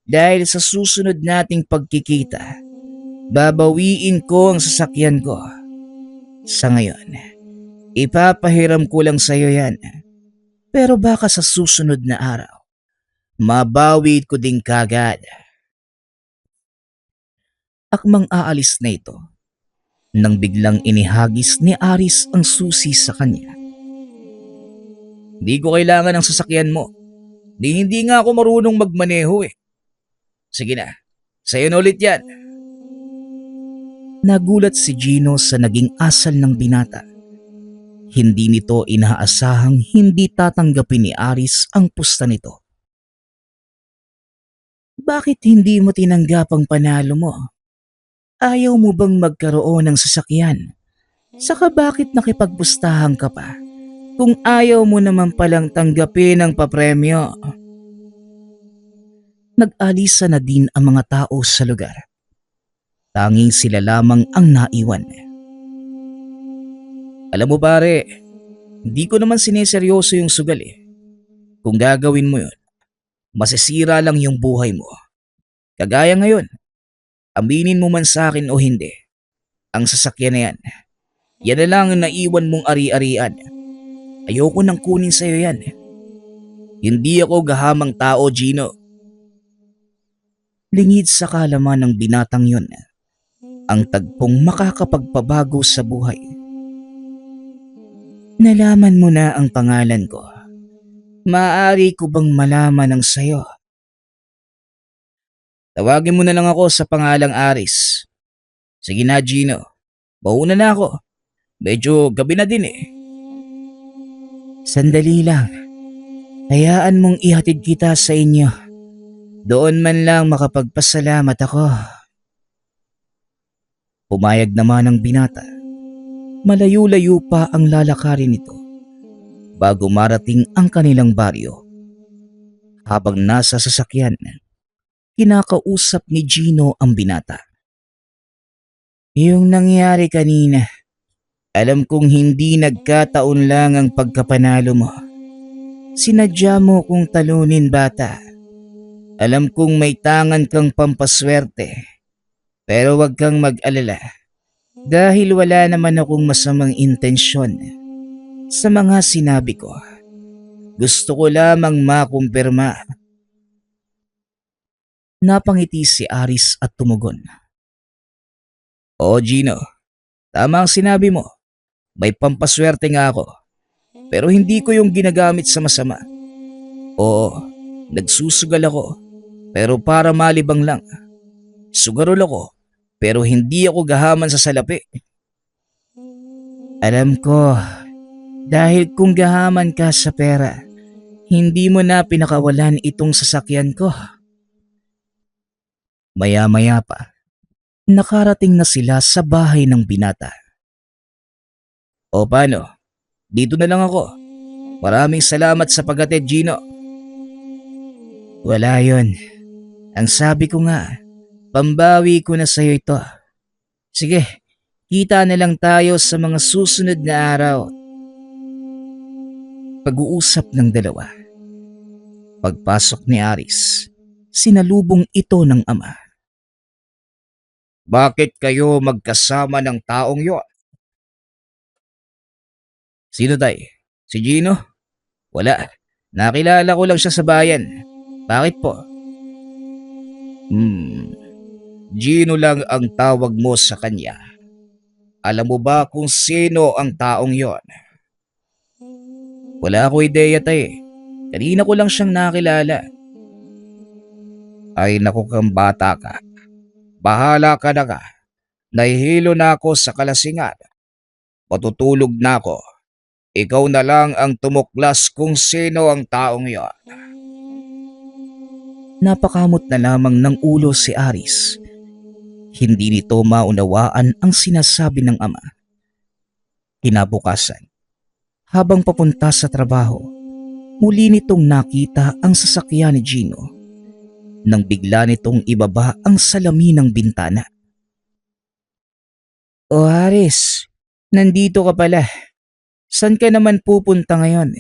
Dahil sa susunod nating pagkikita, babawiin ko ang sasakyan ko. Sa ngayon, ipapahiram ko lang sa'yo yan. Pero baka sa susunod na araw, mabawi ko din kagad. Akmang aalis na ito nang biglang inihagis ni Aris ang susi sa kanya. Hindi ko kailangan ng sasakyan mo. Hindi nga ako marunong magmaneho eh. Sige na, sa'yo na ulit yan. Nagulat si Gino sa naging asal ng binata. Hindi nito inaasahang hindi tatanggapin ni Aris ang pusta nito. Bakit hindi mo tinanggap ang panalo mo? Ayaw mo bang magkaroon ng sasakyan? Saka bakit nakipagpustahan ka pa? Kung ayaw mo naman palang tanggapin ang papremyo. Nag-alisa na din ang mga tao sa lugar. Tanging sila lamang ang naiwan. Alam mo pare, hindi ko naman sineseryoso yung sugal eh. Kung gagawin mo yun, masisira lang yung buhay mo. Kagaya ngayon, aminin mo man sa akin o hindi, ang sasakyan na yan na lang ang naiwan mong ari-arian. Ayoko nang kunin sa'yo yan. Hindi ako gahamang tao, Gino. Lingid sa kalaman ng binatang yun, ang tagpong makakapagpabago sa buhay. Nalaman mo na ang pangalan ko. Maaari ko bang malaman ang sayo? Tawagin mo na lang ako sa pangalang Aris. Sige na, Gino. Mauna na ako. Medyo gabi na din eh. Sandali lang. Hayaan mong ihatid kita sa inyo. Doon man lang makapagpasalamat ako. Pumayag naman ang binata. Malayo-layo pa ang lalakarin nito bago marating ang kanilang baryo. Habang nasa sasakyan, kinakausap ni Gino ang binata. Yung nangyari kanina, alam kong hindi nagkataon lang ang pagkapanalo mo. Sinadya mo kong talunin, bata. Alam kong may tangan kang pampaswerte, pero wag kang mag-alala dahil wala naman akong masamang intensyon sa mga sinabi ko. Gusto ko lamang makumpirma. Napangiti si Aris at tumugon. Oo, Gino. Tama ang sinabi mo. May pampaswerte nga ako. Pero hindi ko yung ginagamit sa masama. Oo, nagsusugal ako. Pero para malibang lang. Sugarol ako. Pero hindi ako gahaman sa salapi. Alam ko, dahil kung gahaman ka sa pera, hindi mo na pinakawalan itong sasakyan ko. Maya-maya pa, nakarating na sila sa bahay ng binata. O paano? Dito na lang ako. Maraming salamat sa paghatid, Gino. Wala yon. Ang sabi ko nga, pambawi ko na sa'yo ito. Sige, kita na lang tayo sa mga susunod na araw. Pag-uusap ng dalawa. Pagpasok ni Aris, sinalubong ito ng ama. Bakit kayo magkasama ng taong yon? Sino tay? Si Gino? Wala. Nakilala ko lang siya sa bayan. Bakit po? Gino lang ang tawag mo sa kanya. Alam mo ba kung sino ang taong yon? Wala ako ideya tay. Kanina ko lang siyang nakilala. Ay naku kang bata ka. Bahala ka na ka. Nahihilo na ako sa kalasingan. Matutulog na ako. Ikaw na lang ang tumuklas kung sino ang taong yon. Napakamot na lamang ng ulo si Aris. Hindi nito maunawaan ang sinasabi ng ama. Kinabukasan, habang papunta sa trabaho, muli nitong nakita ang sasakyan ni Gino nang bigla nitong ibaba ang salamin ng bintana. O Aris, nandito ka pala. San ka naman pupunta ngayon?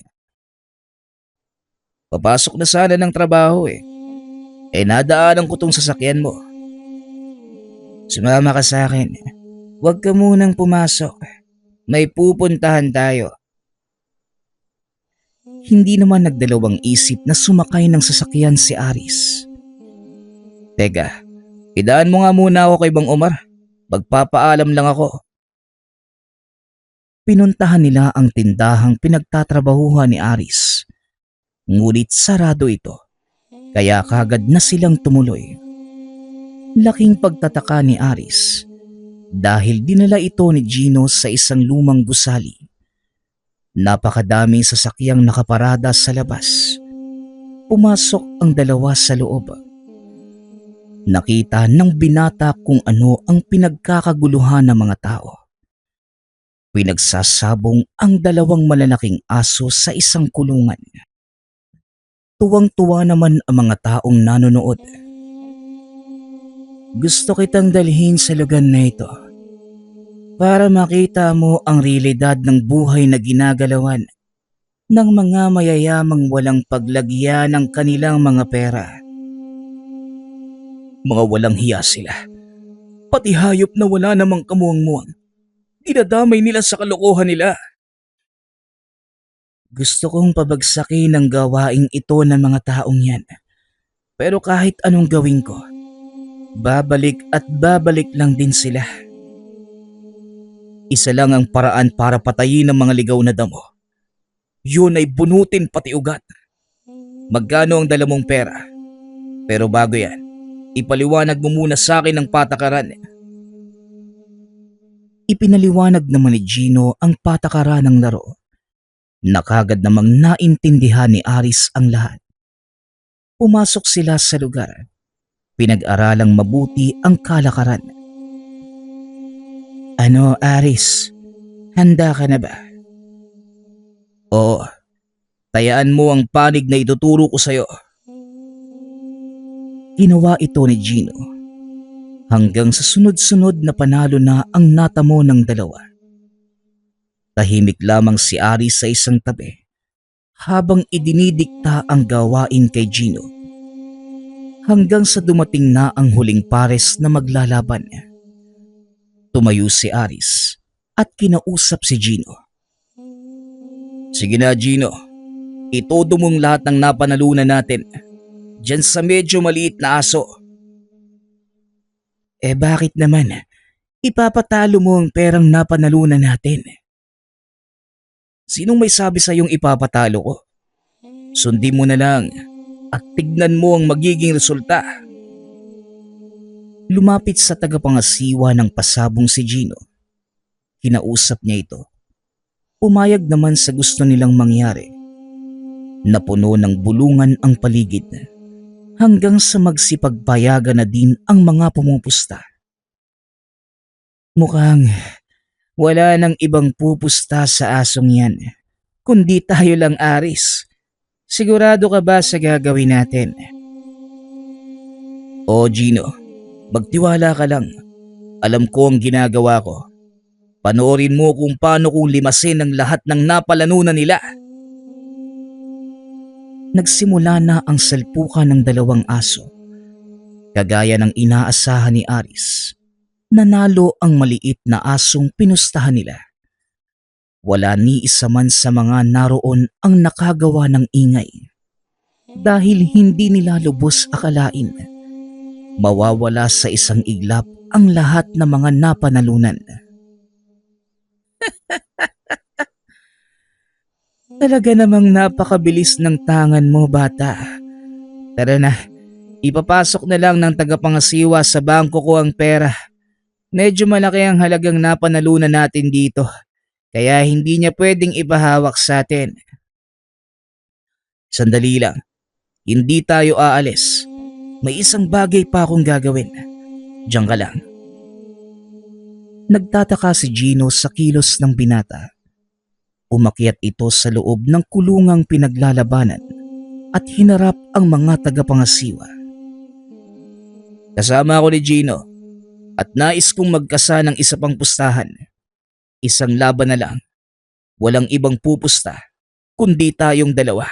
Papasok na sana ng trabaho eh. Nadaanan ko tong sasakyan mo. Sumama ka sa akin. Huwag ka munang pumasok. May pupuntahan tayo. Hindi naman nagdalawang isip na sumakay ng sasakyan si Aris. Teka, idaan mo nga muna ako kay Bang Omar. Magpapaalam lang ako. Pinuntahan nila ang tindahang pinagtatrabahuhan ni Aris. Ngunit sarado ito, kaya kagad na silang tumuloy. Laking pagtataka ni Aris dahil dinala ito ni Gino sa isang lumang gusali. Napakadaming sasakyang nakaparada sa labas. Pumasok ang dalawa sa loob. Nakita ng binata kung ano ang pinagkakaguluhan ng mga tao. Pinagsasabong ang dalawang malalaking aso sa isang kulungan. Tuwang-tuwa naman ang mga taong nanonood. Gusto kitang dalhin sa lugar na ito para makita mo ang realidad ng buhay na ginagalawan ng mga mayayamang walang paglagyan ng kanilang mga pera. Mga walang hiya sila. Pati hayop na wala namang kamuang-muang. Dinadamay nila sa kalokohan nila. Gusto kong pabagsakin ang gawaing ito ng mga taong yan. Pero kahit anong gawin ko, babalik at babalik lang din sila. Isa lang ang paraan para patayin ang mga ligaw na damo. Yun ay bunutin pati ugat. Magkano ang dala mong pera? Pero bago yan, ipaliwanag mo muna sa akin ang patakaran. Ipinaliwanag naman ni Gino ang patakaran ng laro. Nakagad namang naintindihan ni Aris ang lahat. Pumasok sila sa lugar. Pinag-aralang mabuti ang kalakaran. Ano, Aris? Handa ka na ba? Oo, tayaan mo ang panig na ituturo ko sa'yo. Ginawa ito ni Gino. Hanggang sa sunod-sunod na panalo na ang natamo ng dalawa. Tahimik lamang si Aris sa isang tabi habang idinidikta ang gawain kay Gino. Hanggang sa dumating na ang huling pares na maglalaban. Tumayo si Aris at kinausap si Gino. Sige na, Gino. Itodo mong lahat ng napanalunan natin. Diyan sa medyo maliit na aso. Bakit naman? Ipapatalo mo ang perang napanalunan natin. Sinong may sabi sa iyong ipapatalo ko? Sundin mo na lang at tignan mo ang magiging resulta. Lumapit sa tagapangasiwa ng pasabong si Gino. Kinausap niya ito. Pumayag naman sa gusto nilang mangyari. Napuno ng bulungan ang paligid hanggang sa magsipagpayagan na din ang mga pumupusta. Mukhang wala nang ibang pupusta sa asong yan, kundi tayo lang, Aris. Sigurado ka ba sa gagawin natin? O Gino, magtiwala ka lang. Alam ko ang ginagawa ko. Panoorin mo kung paano kong limasin ang lahat ng napalanunan nila. Nagsimula na ang salpukan ng dalawang aso. Kagaya ng inaasahan ni Aris, nanalo ang maliit na asong pinustahan nila. Wala ni isa man sa mga naroon ang nakagawa ng ingay. Dahil hindi nila lubos akalain, mawawala sa isang iglap ang lahat ng mga napanalunan. Talaga namang napakabilis ng tangan mo, bata. Tara na, ipapasok na lang ng tagapangasiwa sa bangko ko ang pera. Medyo malaki ang halagang napanalunan natin dito, kaya hindi niya pwedeng ipahawak sa atin. Sandali lang, hindi tayo aalis. May isang bagay pa akong gagawin. Diyan ka lang. Nagtataka si Gino sa kilos ng binata. Umakyat ito sa loob ng kulungang pinaglalabanan at hinarap ang mga tagapangasiwa. Kasama ako ni Gino at nais kong magkasa ng isa pang pustahan. Isang laban na lang. Walang ibang pupusta kundi tayong dalawa.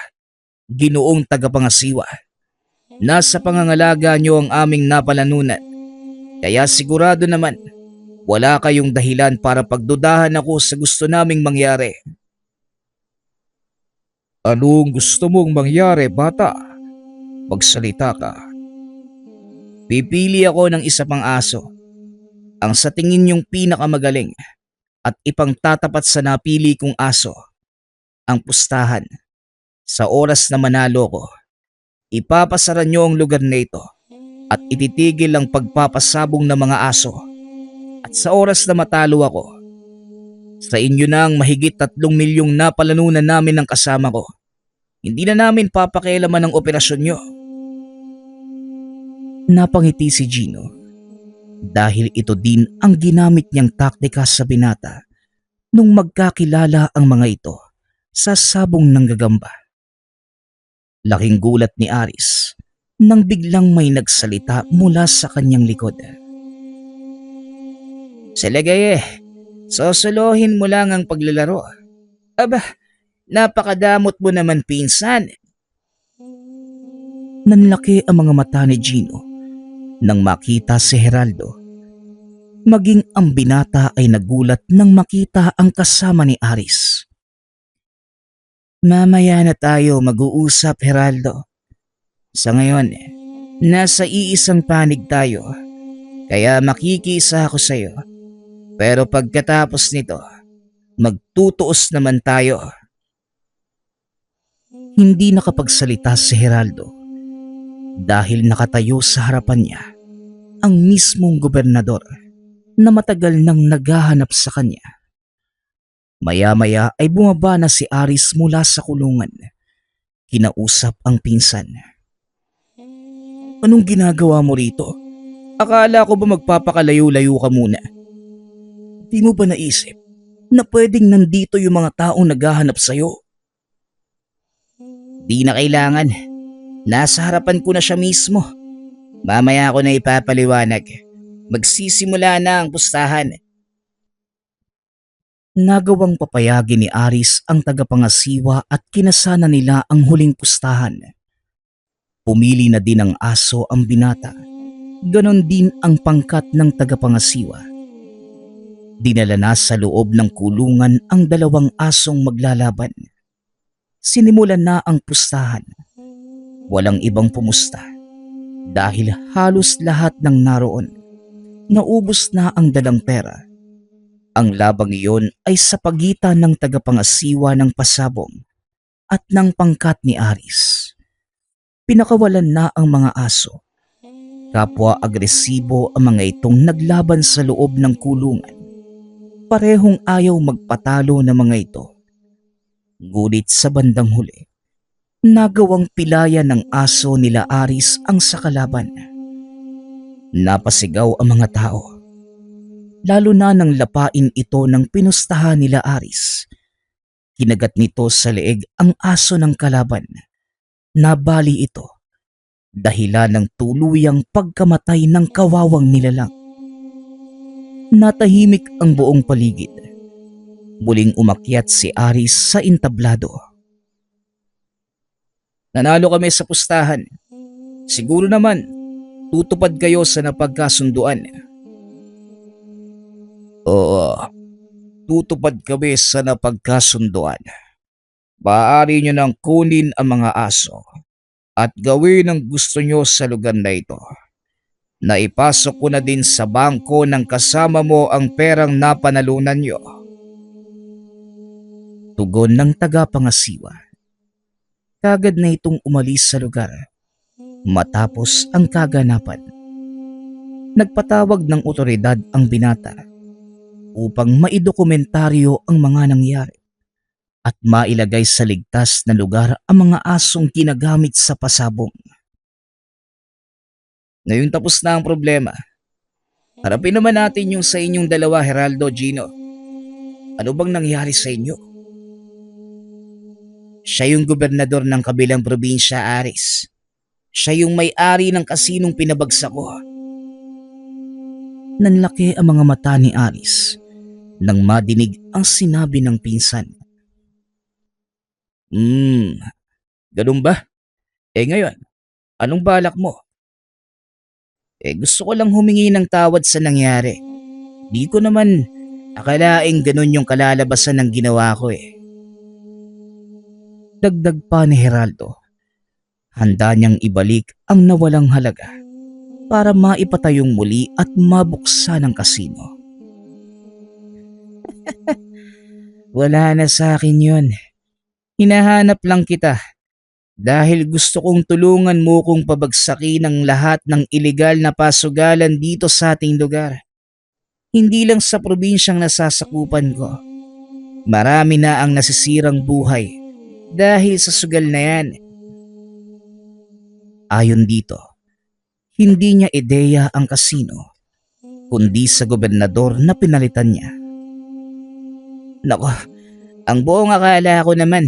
Ginoong tagapangasiwa. Nasa pangangalaga niyo ang aming napalanunan. Kaya sigurado naman, wala kayong dahilan para pagdudahan ako sa gusto naming mangyari. Anong gusto mong mangyari, bata? Magsalita ka. Pipili ako ng isa pang aso. Ang sa tingin niyong pinakamagaling at ipangtatapat sa napili kong aso. Ang pustahan. Sa oras na manalo ko, ipapasara niyo ang lugar na ito at ititigil ang pagpapasabong ng mga aso. At sa oras na matalo ako, sa inyo na ang mahigit 3 milyong napalanunan namin ng kasama ko. Hindi na namin papakialaman ang operasyon nyo. Napangiti si Gino dahil ito din ang ginamit niyang taktika sa binata nung magkakilala ang mga ito sa sabong ng gagamba. Laking gulat ni Aris nang biglang may nagsalita mula sa kanyang likod. Salagay sosolohin mo lang ang paglalaro. Aba, napakadamot mo naman, pinsan. Nanlaki ang mga mata ni Gino nang makita si Geraldo. Maging ang binata ay nagulat nang makita ang kasama ni Aris. Mamaya na tayo mag-uusap, Geraldo. Sa ngayon, nasa iisang panig tayo, kaya makikisa ako sa iyo. Pero pagkatapos nito, magtutuos naman tayo. Hindi nakapagsalita si Geraldo dahil nakatayo sa harapan niya ang mismong gobernador na matagal nang naghahanap sa kanya. Maya-maya ay bumaba na si Aris mula sa kulungan. Kinausap ang pinsan. Anong ginagawa mo rito? Akala ko ba magpapakalayo-layo ka muna? Di mo ba naisip na pwedeng nandito yung mga taong naghahanap sa'yo? Di na kailangan. Nasa harapan ko na siya mismo. Mamaya ako na ipapaliwanag. Magsisimula na ang pustahan. Nagawang papayagin ni Aris ang tagapangasiwa at kinasana nila ang huling pustahan. Pumili na din ng aso ang binata. Ganon din ang pangkat ng tagapangasiwa. Dinala na sa loob ng kulungan ang dalawang asong maglalaban. Sinimulan na ang pustahan. Walang ibang pumusta dahil halos lahat ng naroon naubos na ang dalang pera. Ang labang iyon ay sa pagitan ng tagapangasiwa ng pasabong at ng pangkat ni Aris. Pinakawalan na ang mga aso. Kapwa agresibo ang mga itong naglaban sa loob ng kulungan. Parehong ayaw magpatalo ng mga ito. Ngunit sa bandang huli, nagawang pilaya ng aso nila Aris ang sakalaban. Napasigaw ang mga tao. Lalo na nang lapain ito ng pinustahan nila Aris. Kinagat nito sa leeg ang aso ng kalaban. Nabali ito. Dahilan ng tuluyang pagkamatay ng kawawang nilalang. Natahimik ang buong paligid. Muling umakyat si Aris sa entablado. Nanalo kami sa pustahan. Siguro naman, tutupad kayo sa napagkasunduan. Oo, tutupad kami sa napagkasunduan. Maaari nyo nang kunin ang mga aso at gawin ang gusto nyo sa lugar na ito. Naipasok ko na din sa bangko ng kasama mo ang perang napanalunan nyo. Tugon ng tagapangasiwa. Kagad na itong umalis sa lugar matapos ang kaganapan. Nagpatawag ng otoridad ang binata upang maidokumentaryo ang mga nangyari at mailagay sa ligtas na lugar ang mga asong ginagamit sa pasabong. Ngayon tapos na ang problema. Harapin naman natin yung sa inyong dalawa, Geraldo, Gino. Ano bang nangyari sa inyo? Siya yung gobernador ng kabilang probinsya, Aris. Siya yung may-ari ng kasinong pinabagsak ko. Nanlaki ang mga mata ni Aris nang madinig ang sinabi ng pinsan. Ganun ba? Ngayon, anong balak mo? Gusto ko lang humingi ng tawad sa nangyari. Di ko naman akalaing ganun yung kalalabasan ng ginawa ko . Dagdag pa ni Geraldo. Handa niyang ibalik ang nawalang halaga para maipatayong muli at mabuksan ang kasino. Wala na sa akin yun. Hinahanap lang kita dahil gusto kong tulungan mo kong pabagsakin ang lahat ng ilegal na pasugalan dito sa ating lugar. Hindi lang sa probinsyang nasasakupan ko. Marami na ang nasisirang buhay dahil sa sugal na yan. Ayon dito, hindi niya ideya ang kasino, kundi sa gobernador na pinalitan niya. Nako, ang buong akala ko naman,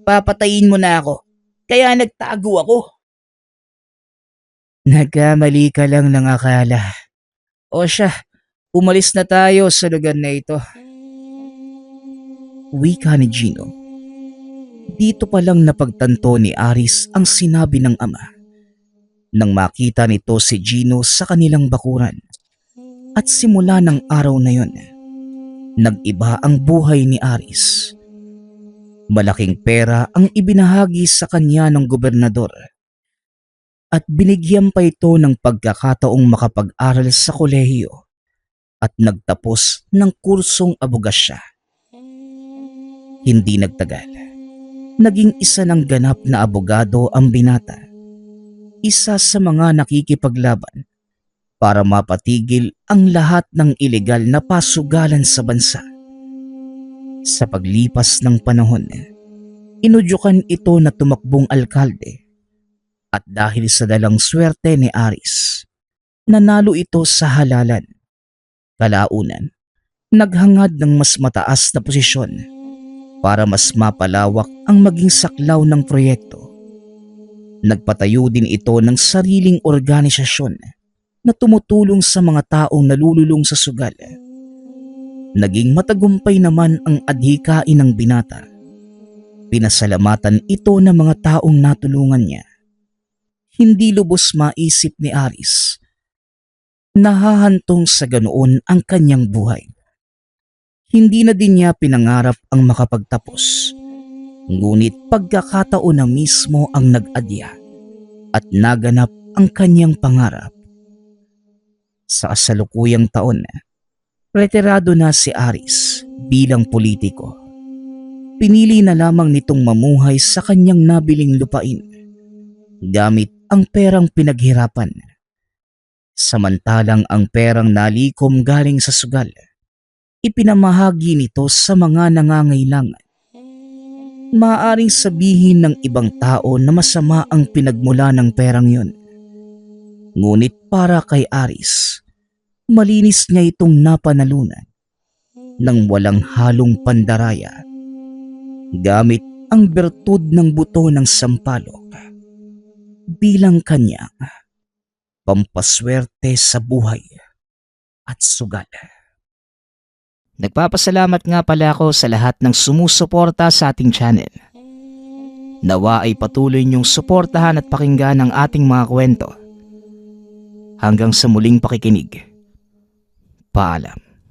papatayin mo na ako, kaya nagtago ako. Nagkamali ka lang ng akala. O siya, umalis na tayo sa lugar na ito. Wika ni Gino. Dito pa lang napagtanto ni Aris ang sinabi ng ama. Nang makita nito si Gino sa kanilang bakuran. At simula ng araw na yon, nag-iba ang buhay ni Aris. Malaking pera ang ibinahagi sa kanya ng gobernador. At binigyan pa ito ng pagkakataong makapag-aral sa kolehiyo at nagtapos ng kursong abogasya. Hindi nagtagal, naging isa ng ganap na abogado ang binata. Isa sa mga nakikipaglaban para mapatigil ang lahat ng ilegal na pasugalan sa bansa. Sa paglipas ng panahon, inudyukan ito na tumakbong alkalde at dahil sa dalang swerte ni Aris, nanalo ito sa halalan. Kalaunan, naghangad ng mas mataas na posisyon para mas mapalawak ang maging saklaw ng proyekto. Nagpatayo din ito ng sariling organisasyon na tumutulong sa mga taong nalululong sa sugal. Naging matagumpay naman ang adhikain ng binata. Pinasalamatan ito ng mga taong natulungan niya. Hindi lubos maisip ni Aris nahahantong sa ganoon ang kanyang buhay. Hindi na din niya pinangarap ang makapagtapos, ngunit pagkakataon na mismo ang nag-adya at naganap ang kanyang pangarap. Sa kasalukuyang taon, retirado na si Aris bilang politiko. Pinili na lamang nitong mamuhay sa kanyang nabiling lupain gamit ang perang pinaghirapan. Samantalang ang perang nalikom galing sa sugal, ipinamahagi nito sa mga nangangailangan. Maaaring sabihin ng ibang tao na masama ang pinagmula ng perang yun. Ngunit para kay Aris, malinis niya itong napanalunan ng walang halong pandaraya gamit ang bertud ng buto ng sampalok bilang kanyang pampaswerte sa buhay at sugal. Nagpapasalamat nga pala ako sa lahat ng sumusuporta sa ating channel. Nawa ay patuloy niyong suportahan at pakinggan ang ating mga kwento. Hanggang sa muling pakikinig. Paalam.